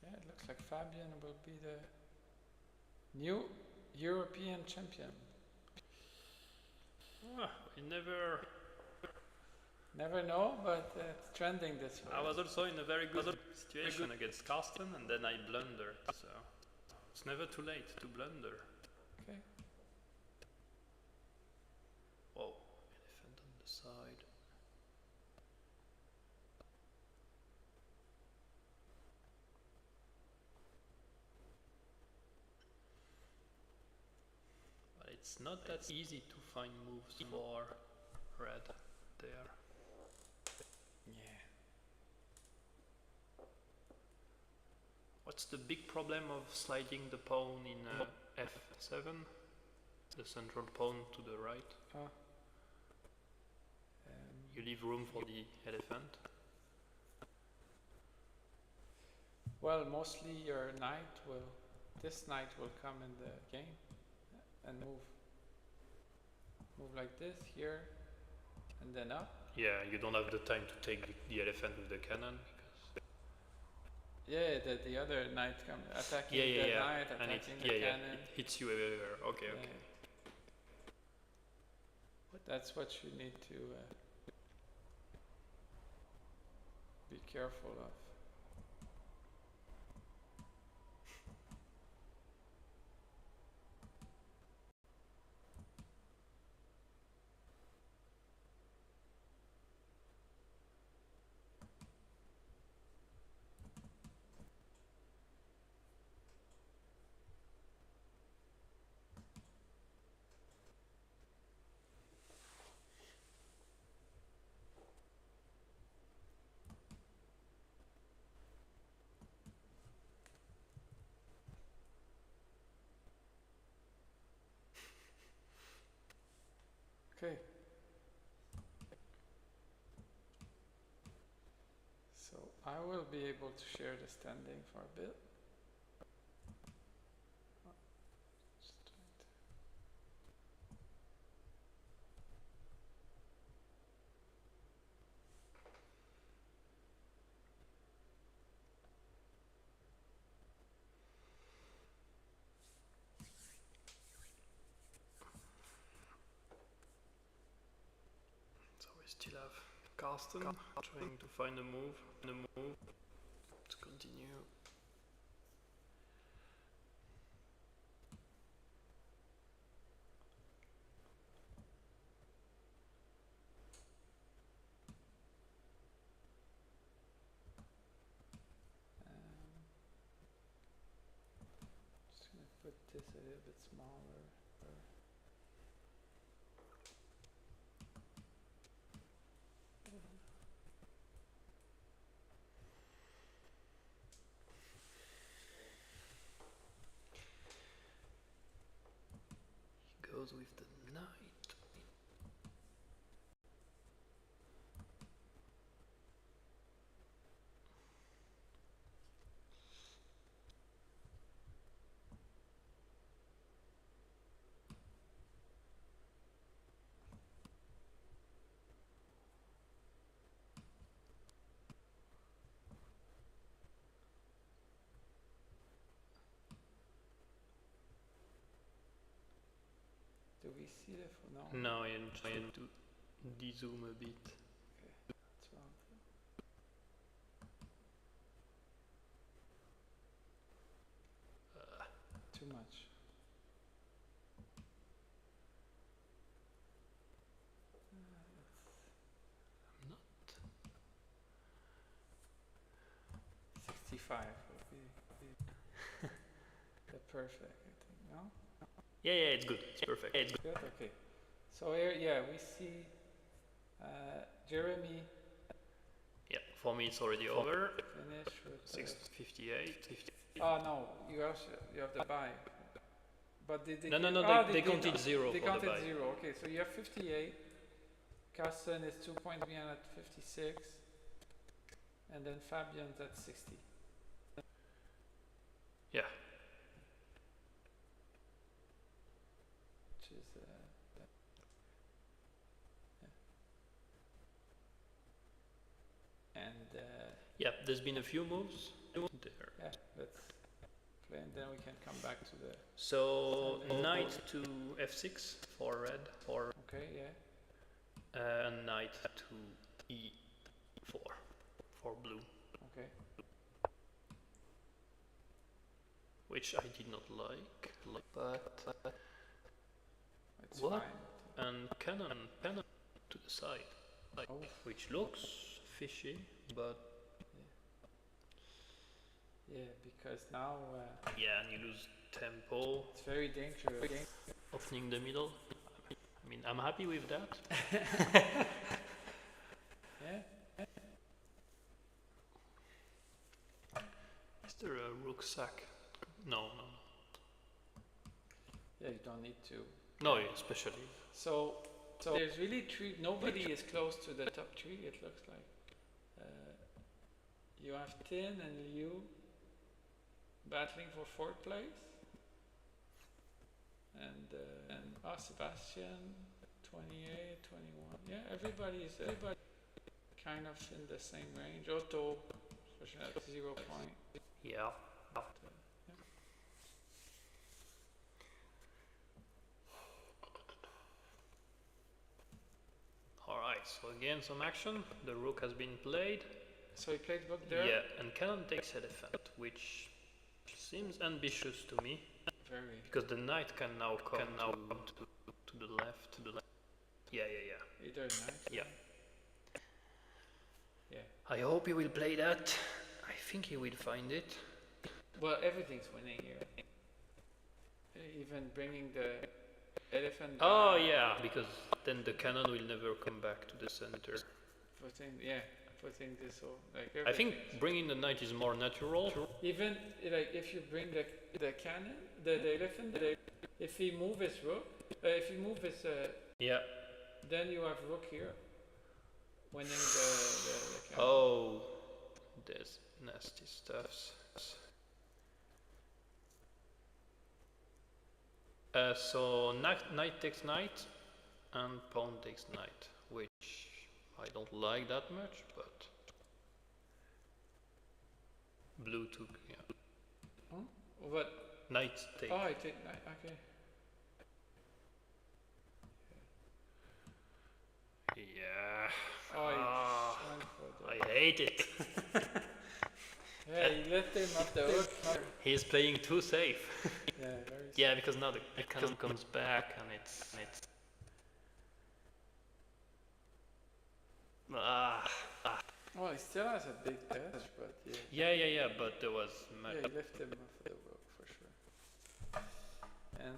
Yeah, it looks like Fabian will be the new European champion.
We never.
Never know, but it's trending this way.
I was also in a very good situation against Carsten, and then I blundered. So it's never too late to blunder.
Okay.
Whoa, elephant on the side. But it's not that easy to find moves for red there.
Yeah.
What's the big problem of sliding the pawn in f7? The central pawn to the right. You leave room for the elephant.
Well, mostly your knight will, this knight will come in the game and move like this here and then up.
Yeah, you don't have the time to take the elephant with the cannon.
Yeah, the other knight comes attacking
Yeah,
the
yeah.
knight,
And
attacking
it,
the
yeah,
cannon.
it hits you everywhere. Okay,
Yeah.
okay.
That's what you need to be careful of. Okay. So I will be able to share the standing for a bit. Just trying to.
So we still have Carsten trying to find a move. It's gonna continue.
Just gonna put this a little bit smaller.
He goes with the knight.
Do we see the no?
No, I'm trying to de-zoom a bit.
What's wrong? Too much.
I'm not.
65 would be the perfect, I think, no?
Yeah, it's good. It's perfect. It's good.
Good, okay. So here, yeah, we see Jeremy
Yeah, for me it's already over.
finish with
658. 50.
oh no, you have the buy. But did they
No, they
did
counted
not.
zero
They
for the
counted
buy.
0, okay, so you have 58. Carsten is 2 points behind at 56. And then Fabian's at 60.
Yeah.
Which is and
Yeah, there's been a few moves there.
yeah, let's play and then we can come back to the
So
Sunday
knight to f6 for red, or
okay, yeah.
knight to e4 for blue,
Okay.
which I did not like, but
It's
What?
fine.
and cannon to the side,
Oh,
which looks fishy, but
yeah, because now
yeah, and you lose tempo,
it's very dangerous.
opening the middle. I mean, I'm happy with that.
Yeah.
Is there a rook sack? No.
Yeah, you don't need to.
No, especially.
So there's really three. Nobody is close to the top three. It looks like you have Tin and Liu battling for fourth place, and Sebastian 28, 21. Yeah, everybody kind of in the same range. Otto, especially at 0 point.
Yeah. Alright, so again some action. The rook has been played.
So he played book there.
Yeah, and cannon takes elephant, which seems ambitious to me,
Very.
because the knight can now come to the left. Yeah.
Either nice.
Yeah.
Yeah.
I hope he will play that. I think he will find it.
Well, everything's winning here. Even bringing the elephant.
Oh
down,
yeah, because then the cannon will never come back to the center.
Putting this all like.
I think
everything's-
bringing the knight is more natural.
even like if you bring the cannon, the elephant, if he move his rook, if he move his,
Yeah.
then you have rook here, winning the cannon.
Oh, there's nasty stuffs. So knight takes knight, and pawn takes knight, which I don't like that much, but blue took, yeah.
What?
Knight take.
Oh, I take knight. Okay.
Yeah.
Oh,
Ah,
he went for the.
I hate it.
Yeah, he left him off the hook.
He's playing too safe.
Yeah, very
Yeah, because now the cannon comes back and it's
Well, he still has a big dash, but yeah.
yeah, but there was
Yeah, he left him off the hook for sure. And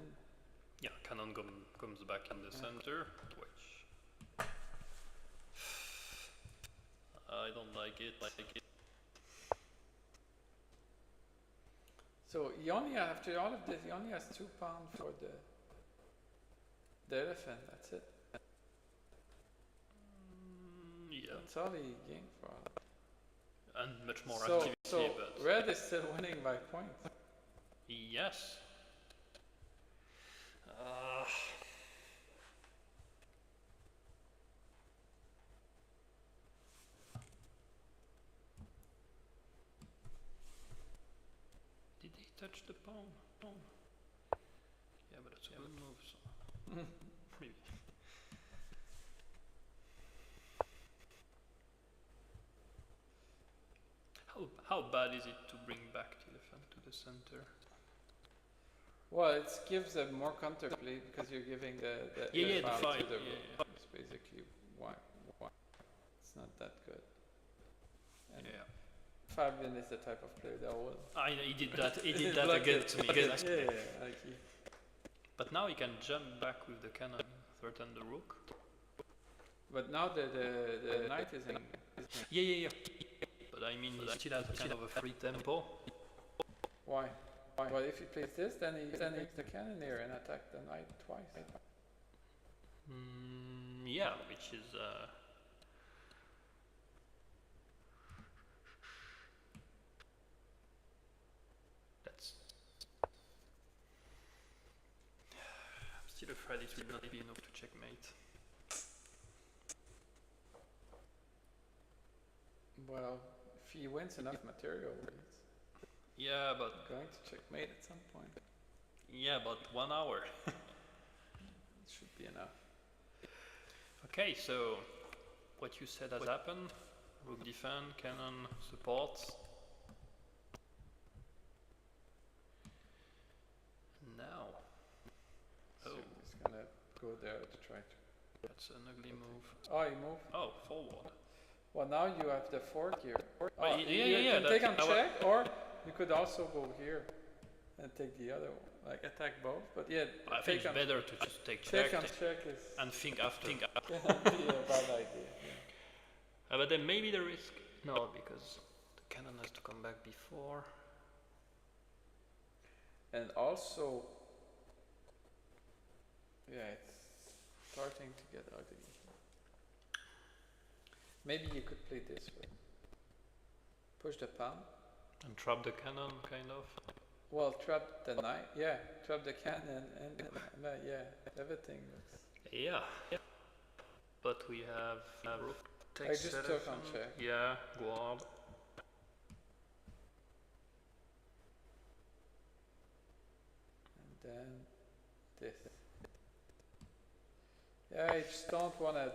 yeah, cannon comes back in the center, which I don't like it.
so he only, after all of this, he only has 2 pounds for the elephant. That's it.
Yeah,
That's all he gained for all.
and much more
So
activity, but
red is still winning by points.
yes. Did he touch the pawn? No. Yeah, but it's a good move, so maybe. How bad is it to bring back the elephant to the center?
Well, it gives them more counterplay because you're giving the
Yeah, the
file
file,
to the
yeah,
rook. It's basically why it's not that good. And
Yeah.
Fabian is the type of player that will.
He did that. He did that
Block
against
it.
me.
Yeah, like he,
But now he can jump back with the cannon, threaten the rook.
but now the knight is in.
Yeah. But I mean, he still has kind of a free tempo.
Why? Well, if he plays this, then he takes the cannoneer and attack the knight twice.
Yeah, which is that's. I'm still afraid it will not be enough to checkmate.
Well, if he wins enough material,
Yeah, but
he's going to checkmate at some point.
1 hour.
It should be enough.
Okay, so what you said has happened. Rook defend, cannon supports. Now.
So
Oh,
he's gonna go there to try to.
that's an ugly move.
Oh, he moved.
Oh, forward.
Well, now you have the fork here.
Well,
Oh,
yeah,
you
yeah,
can take on
that's- I wa-
check, or you could also go here and take the other one, like attack both. But yeah,
I think
take
it's
on
better to just take check
check on check is
and think after.
cannot be a bad idea. Yeah.
But then maybe the risk. No, because the cannon has to come back before.
And also, yeah, it's starting to get ugly. Maybe you could play this way. Push the pawn.
And trap the cannon, kind of.
Well, trap the knight. Yeah, trap the cannon and yeah, everything looks.
Yeah. But we have rook
I
takes
just took on
elephant.
check.
Yeah, guard.
And then this. Yeah, I just don't want to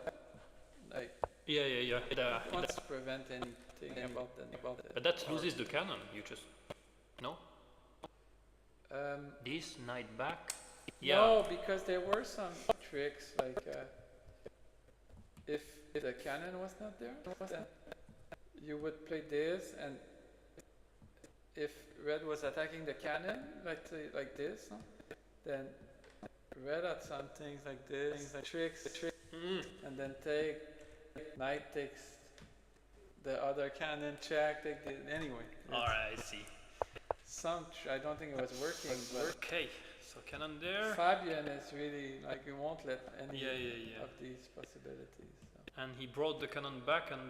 like
Yeah.
wants to prevent anything about the
But that loses the cannon. You just no. This knight back. Yeah.
No, because there were some tricks like if the cannon was not there, then you would play this, and if red was attacking the cannon like this, no? Then red had some things like this, tricks, and then take knight takes the other cannon, check, take the anyway.
Alright, I see.
I don't think it was working, but
Okay, so cannon there.
Fabian is really like he won't let any
Yeah.
of these possibilities. So.
And he brought the cannon back and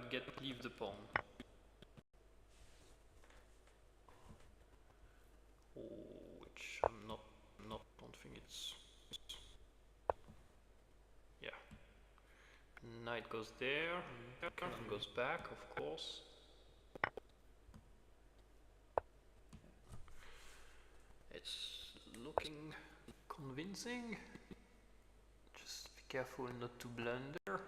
leave the pawn. Which I'm not don't think it's. Yeah. Knight goes there. Cannon goes back, of course. It's looking convincing. Just be careful not to blunder.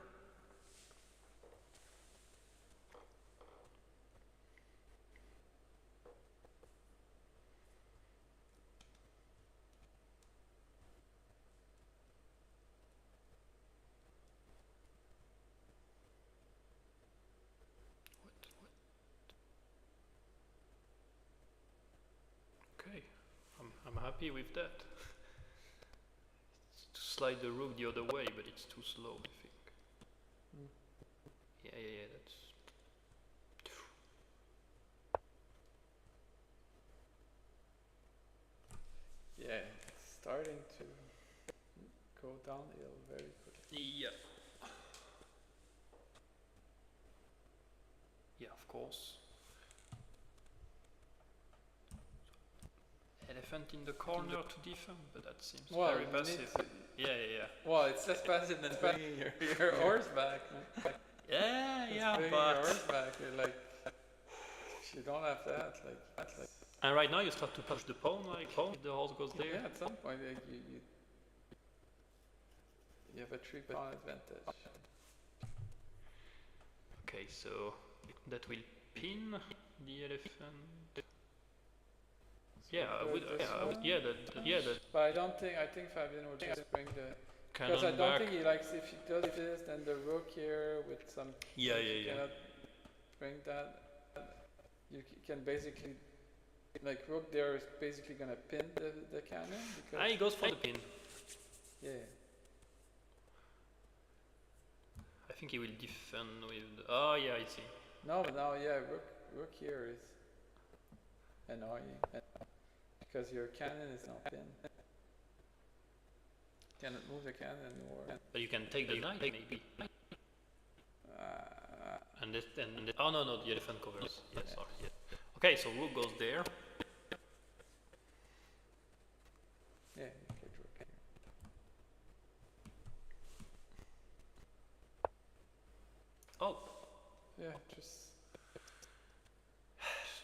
happy with that. To slide the rook the other way, but it's too slow, I think. Yeah, that's...
Yeah, it's starting to go downhill very quickly.
Yeah. Yeah, of course. Elephant in the corner to defend, but that seems
Well,
very
you
passive.
need to-
Yeah.
Well, it's less passive than bringing your horse back. Man.
Yeah,
Bringing your
but...
horse back, you're like, if you don't have that, like
And right now you start to push the pawn, like, if the horse goes there.
yeah, at some point like, you have a 3-pawn advantage.
Okay, so that will pin the elephant. Yeah, I would,
This one?
that
But I think Fabian will just bring the, because I
cannon
don't
back.
think he likes, if he does this, then the rook here with some,
Yeah.
you cannot bring that. You can basically, like rook there is basically gonna pin the cannon, because,
He goes for the pin.
yeah.
I think he will defend with... Oh, yeah, I see.
No, but now, yeah, rook here is annoying, because your cannon is not pinned. Cannot move the cannon anymore.
But you can take the knight, maybe.
Uh,
And this, oh, no, the elephant covers. Yeah, sorry. Yeah. Okay, so rook goes there.
yeah, you get rook here.
Oh,
Yeah, just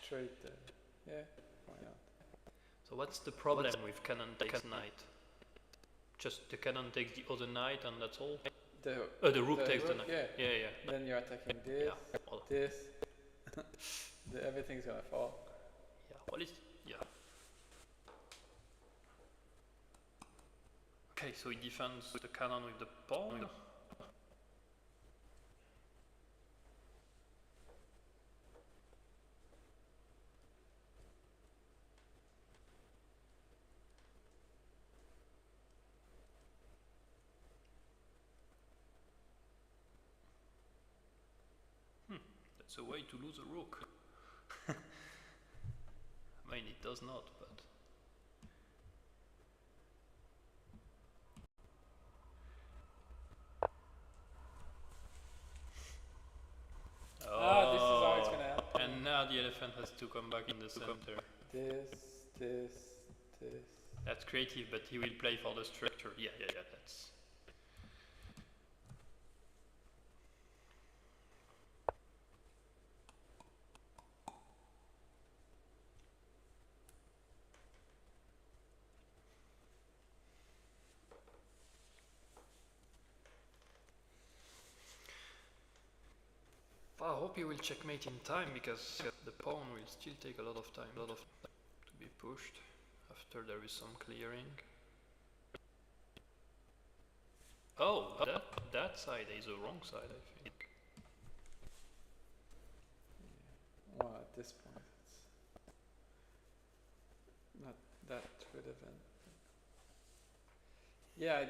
straight there. Yeah, why not?
so what's the problem with cannon takes knight? Just the cannon takes the other knight and that's all? The rook takes the knight.
Yeah.
Yeah.
Then you're attacking this,
Yeah, well,
this. Everything's gonna fall.
yeah, what is... Yeah. Okay, so he defends the cannon with the pawn. That's a way to lose a rook. I mean, it does not, but...
This is how it's gonna happen.
And now the elephant has to come back in the center.
This.
That's creative, but he will play for the structure. Yeah, that's... I hope he will checkmate in time, because the pawn will still take a lot of time to be pushed after there is some clearing. Oh, that side is the wrong side, I think.
Well, at this point, it's not that relevant. Yeah,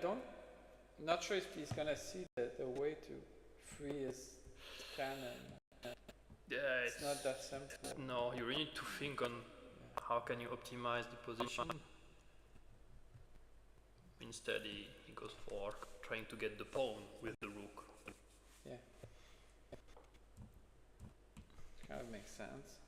not sure if he's gonna see the way to free his cannon.
Yeah,
It's not that simple.
No, you really need to think on how can you optimize the position. Instead, he goes for trying to get the pawn with the rook.
Yeah. Kind of makes sense.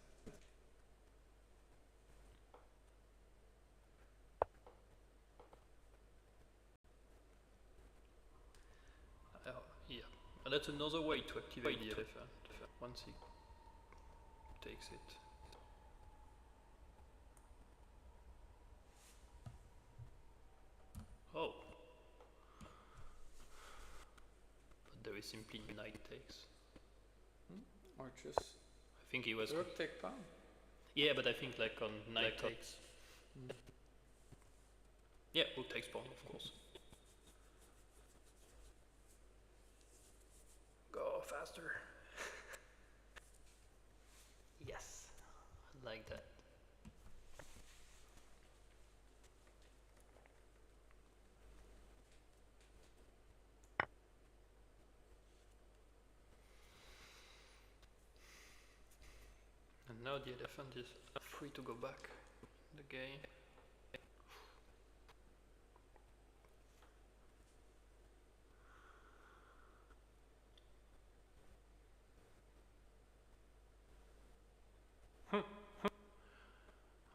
Yeah, and that's another way to activate the elephant once he takes it. Oh. But there is simply knight takes.
Or just
I think he was...
rook take pawn.
Yeah, but I think like on knight takes. Yeah, rook takes pawn, of course. Go faster. Yes, I like that. now the elephant is free to go back in the game.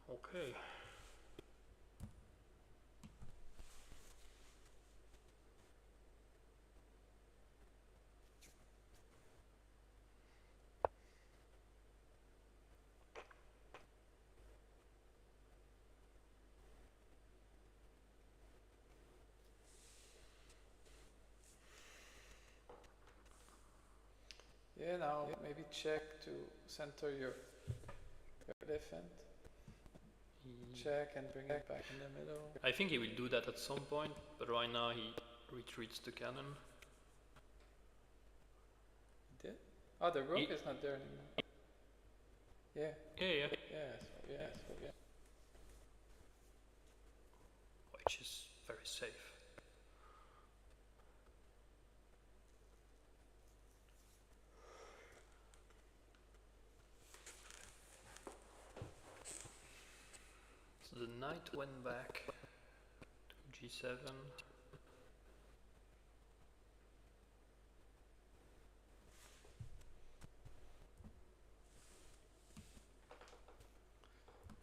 Okay.
Yeah, now maybe check to center your elephant. Check and bring it back in the middle.
I think he will do that at some point, but right now he retreats the cannon.
He did? Oh, the rook
He-
is not there anymore. Yeah,
Yeah.
yeah.
Which is very safe. So the knight went back to g7.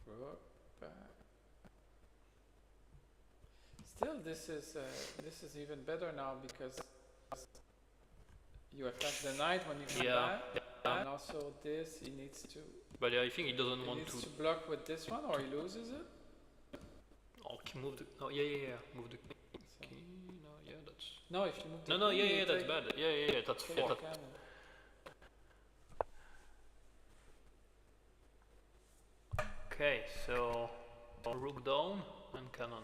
Rook back. Still, this is even better now because you attack the knight when you come
Yeah.
back, and also this he needs to
But I think he doesn't want
needs
to.
to block with this one or he loses it.
Oh, move the. Oh, yeah. Move the
So,
king. No, yeah, that's.
no, if you move the
No,
king, you
that's
take-
bad. Yeah, that's
take
four.
the cannon.
Okay, so rook down and cannon.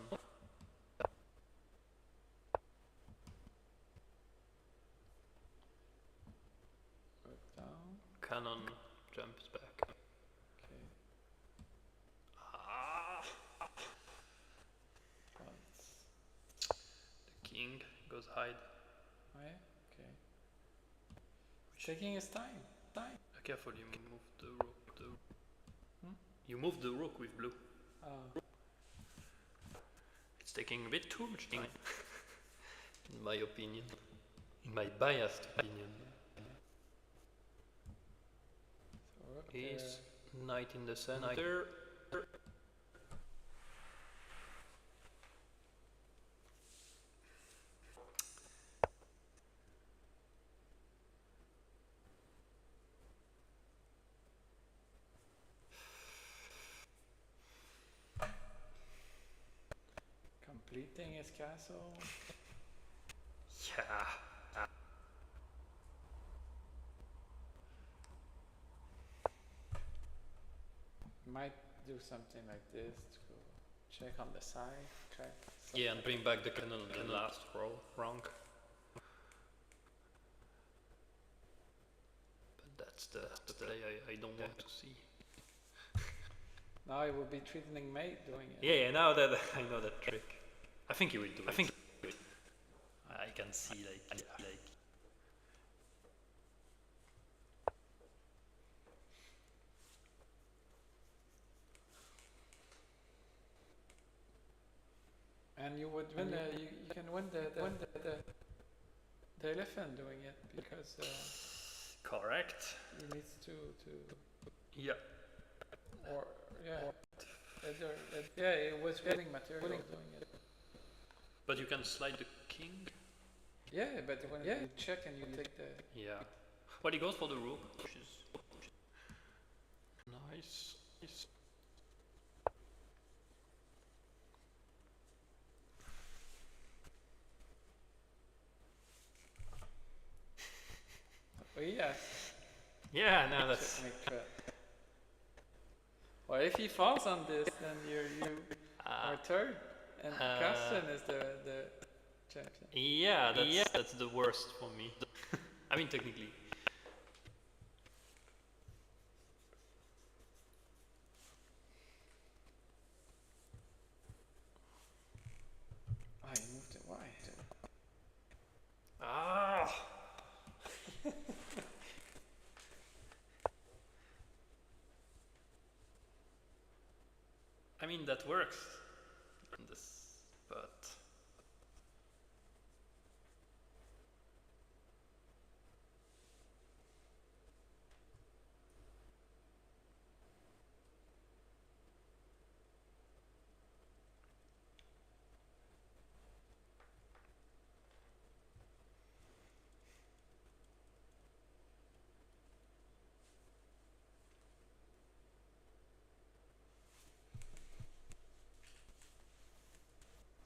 Rook down.
Cannon jumps back.
Okay.
Ah,
Once.
the king goes hide.
Oh, yeah? Okay. Taking his time.
Careful, you move the rook.
Hmm?
You move the rook with blue.
Ah.
It's taking a bit too much time, in my opinion. In my biased opinion.
So rook
Is
there.
knight in the center.
Completing his castle.
Yeah.
Might do something like this to go check on the side. Check.
Yeah, and bring back the cannon on the last rank. But that's the play I don't want to see.
Now it will be threatening mate doing it.
Yeah, now that I know that trick. I think he will do it. I can see like
And you would win. You can win the elephant doing it because
correct.
he needs to
Yeah.
or yeah. Yeah, it was winning material doing it.
But you can slide the king.
Yeah, but when you check and you take the
Yeah. Well, he goes for the rook, which is nice.
oh yes.
Yeah, now that's
Checkmate threat. Well, if he falls on this, then you are third, and Carsten is the champion.
yeah, that's the worst for me. I mean, technically.
Oh, he moved it. Why?
Ah. mean, that works. In this, but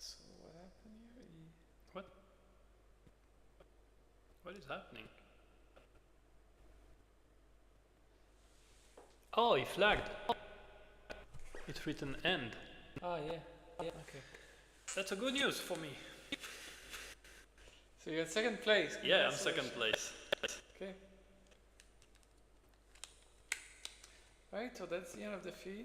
So what happened here?
what is happening? Oh, he flagged. It's written end.
Ah, yeah. Okay.
That's a good news for me.
So you're in second place.
Yeah, I'm second place.
Okay. Right, so that's the end of the feed.